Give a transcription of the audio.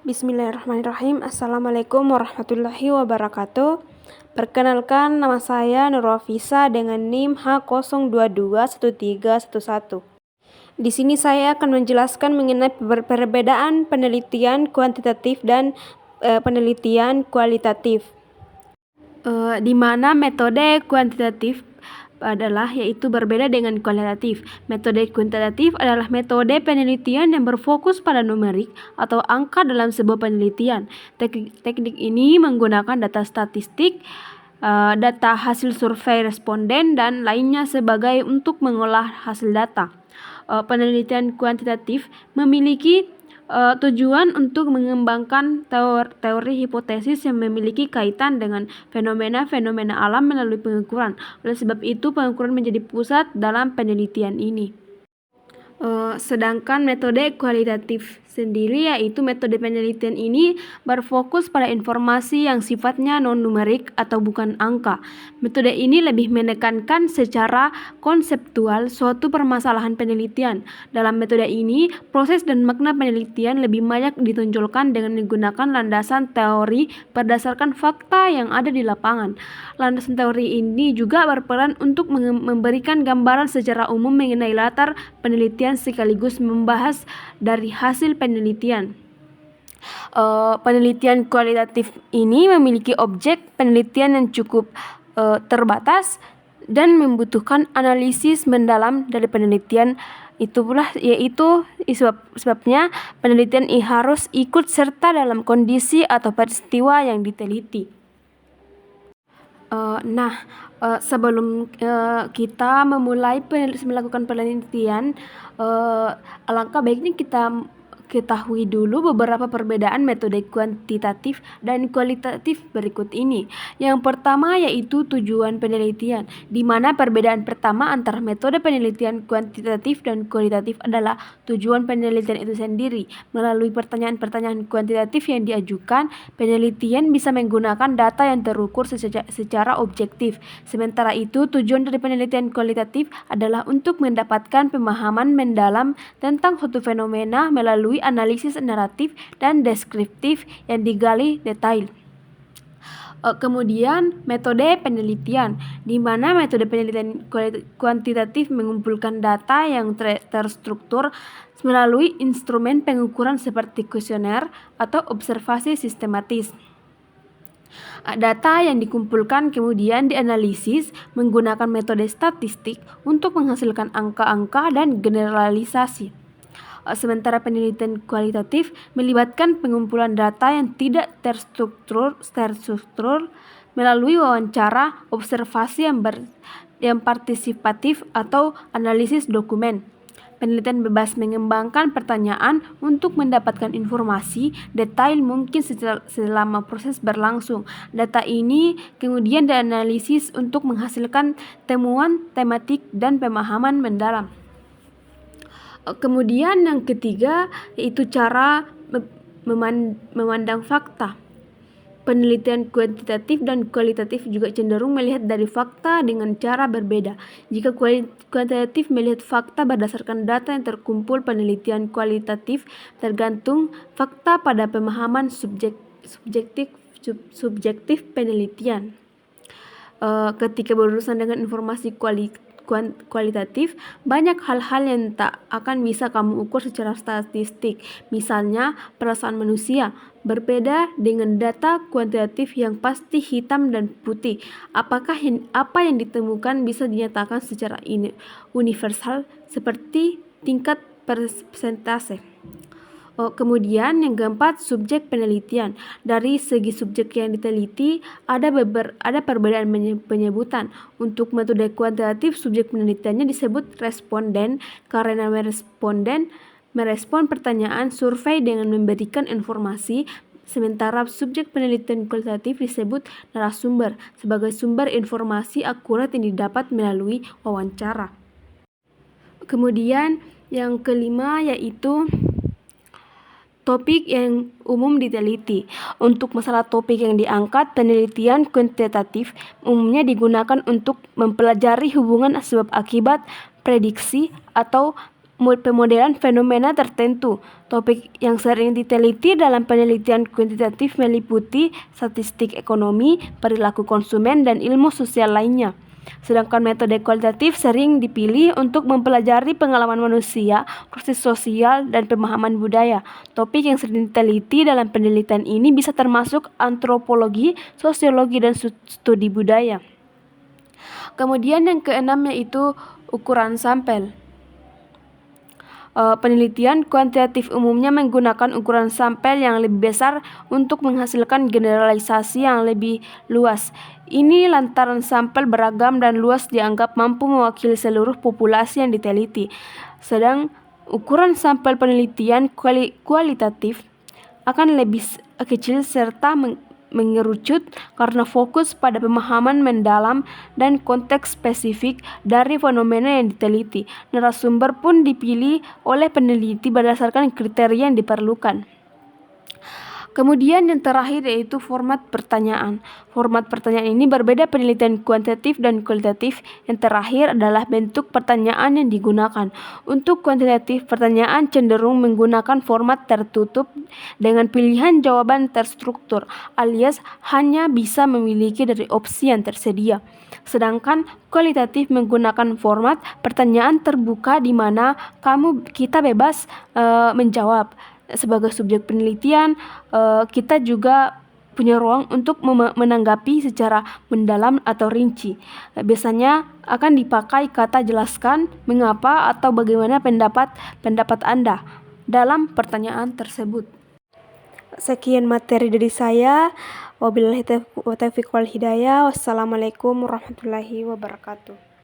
Bismillahirrahmanirrahim. Assalamualaikum warahmatullahi wabarakatuh. Perkenalkan, nama saya Nurwafisa dengan NIM H0221311. Di sini saya akan menjelaskan mengenai perbedaan penelitian kuantitatif dan penelitian kualitatif. Di mana metode kuantitatif yaitu berbeda dengan kualitatif. Metode kuantitatif adalah metode penelitian yang berfokus pada numerik atau angka dalam sebuah penelitian. Teknik ini menggunakan data statistik, data hasil survei responden, dan lainnya sebagai untuk mengolah hasil data. Penelitian kuantitatif memiliki tujuan untuk mengembangkan teori hipotesis yang memiliki kaitan dengan fenomena-fenomena alam melalui pengukuran. Oleh sebab itu, pengukuran menjadi pusat dalam penelitian ini. Sedangkan metode kualitatif sendiri, yaitu metode penelitian ini berfokus pada informasi yang sifatnya non-numerik atau bukan angka. Metode ini lebih menekankan secara konseptual suatu permasalahan penelitian. Dalam metode ini, proses dan makna penelitian lebih banyak ditonjolkan dengan menggunakan landasan teori berdasarkan fakta yang ada di lapangan. Landasan teori ini juga berperan untuk memberikan gambaran secara umum mengenai latar penelitian sekaligus membahas dari hasil penelitian. Penelitian kualitatif ini memiliki objek penelitian yang cukup terbatas dan membutuhkan analisis mendalam dari penelitian. Yaitu sebabnya penelitian ini harus ikut serta dalam kondisi atau peristiwa yang diteliti. Sebelum kita memulai melakukan penelitian, alangkah baiknya kita ketahui dulu beberapa perbedaan metode kuantitatif dan kualitatif berikut ini. Yang pertama yaitu tujuan penelitian, di mana perbedaan pertama antara metode penelitian kuantitatif dan kualitatif adalah tujuan penelitian itu sendiri. Melalui pertanyaan-pertanyaan kuantitatif yang diajukan, penelitian bisa menggunakan data yang terukur secara objektif. Sementara itu, tujuan dari penelitian kualitatif adalah untuk mendapatkan pemahaman mendalam tentang suatu fenomena melalui analisis naratif dan deskriptif yang digali detail. Kemudian metode penelitian, di mana metode penelitian kuantitatif mengumpulkan data yang terstruktur melalui instrumen pengukuran seperti kuesioner atau observasi sistematis. Data yang dikumpulkan kemudian dianalisis menggunakan metode statistik untuk menghasilkan angka-angka dan generalisasi. Sementara penelitian kualitatif melibatkan pengumpulan data yang tidak terstruktur melalui wawancara, observasi yang partisipatif, atau analisis dokumen. Penelitian bebas mengembangkan pertanyaan untuk mendapatkan informasi detail mungkin selama proses berlangsung. Data ini kemudian dianalisis untuk menghasilkan temuan tematik dan pemahaman mendalam. Kemudian yang ketiga yaitu cara memandang fakta. Penelitian kuantitatif dan kualitatif juga cenderung melihat dari fakta dengan cara berbeda. Jika kuantitatif melihat fakta berdasarkan data yang terkumpul, penelitian kualitatif tergantung fakta pada pemahaman subjektif penelitian. Ketika berurusan dengan informasi kualitatif, banyak hal-hal yang tak akan bisa kamu ukur secara statistik. Misalnya, perasaan manusia berbeda dengan data kuantitatif yang pasti hitam dan putih. Apakah apa yang ditemukan bisa dinyatakan secara universal seperti tingkat persentase? Kemudian yang keempat, subjek penelitian. Dari segi subjek yang diteliti, ada perbedaan penyebutan. Untuk metode kuantitatif, subjek penelitiannya disebut responden karena merespon pertanyaan survei dengan memberikan informasi. Sementara subjek penelitian kualitatif disebut narasumber sebagai sumber informasi akurat yang didapat melalui wawancara. Kemudian yang kelima yaitu topik yang umum diteliti. Untuk masalah topik yang diangkat, penelitian kuantitatif umumnya digunakan untuk mempelajari hubungan sebab akibat, prediksi, atau pemodelan fenomena tertentu. Topik yang sering diteliti dalam penelitian kuantitatif meliputi statistik ekonomi, perilaku konsumen, dan ilmu sosial lainnya. Sedangkan metode kualitatif sering dipilih untuk mempelajari pengalaman manusia, proses sosial, dan pemahaman budaya. Topik yang sering diteliti dalam penelitian ini bisa termasuk antropologi, sosiologi, dan studi budaya. Kemudian yang keenam yaitu ukuran sampel. Penelitian kuantitatif umumnya menggunakan ukuran sampel yang lebih besar untuk menghasilkan generalisasi yang lebih luas. Ini lantaran sampel beragam dan luas dianggap mampu mewakili seluruh populasi yang diteliti. Sedang ukuran sampel penelitian kualitatif akan lebih kecil serta mengerucut karena fokus pada pemahaman mendalam dan konteks spesifik dari fenomena yang diteliti. Narasumber pun dipilih oleh peneliti berdasarkan kriteria yang diperlukan. Kemudian yang terakhir yaitu format pertanyaan. Format pertanyaan ini berbeda penelitian kuantitatif dan kualitatif. Yang terakhir adalah bentuk pertanyaan yang digunakan. Untuk kuantitatif, pertanyaan cenderung menggunakan format tertutup dengan pilihan jawaban terstruktur, alias hanya bisa memiliki dari opsi yang tersedia. Sedangkan kualitatif menggunakan format pertanyaan terbuka di mana kita bebas menjawab. Sebagai subjek penelitian, kita juga punya ruang untuk menanggapi secara mendalam atau rinci. Biasanya akan dipakai kata jelaskan, mengapa, atau bagaimana pendapat Anda dalam pertanyaan tersebut. Sekian materi dari saya. Wabillahi taufiq wal hidayah. Wassalamualaikum warahmatullahi wabarakatuh.